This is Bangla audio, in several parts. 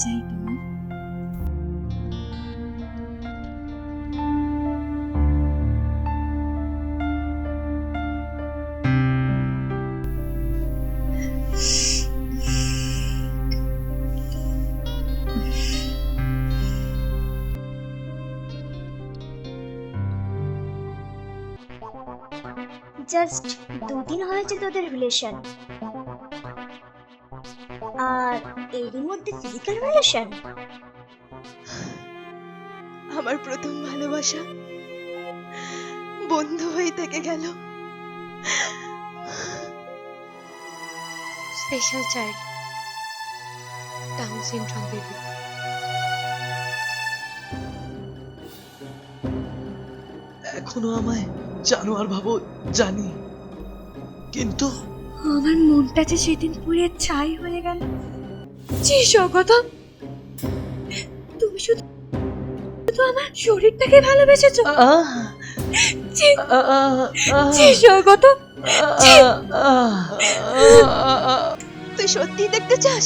চাই তোমার? জাস্ট 2 দিন হয়েছে তোদের রিলেশন, আর এরই মধ্যে ফিজিক্যাল রিলেশন? আমার প্রথম ভালোবাসা বন্ধ হয়ে থেকে গেল। Special child, down syndrome baby. এখনো আমায় জানোয়ার ভাবো জানি, কিন্তু আমার মনটা যে সেদিন পুড়ে ছাই হয়ে গেল। জি স্বগত, তুমি শুধু আমার শরীরটাকে ভালোবেসেছো। আহ, জি আহ, আহ, জি স্বগত, জি। তুই সত্যি দেখতে চাস?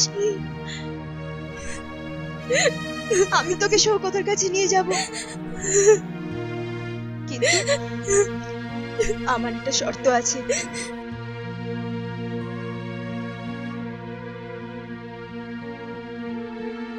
আমি তোকে শওকতের কাছে নিয়ে যাব, কিন্তু আমার একটা শর্ত আছে।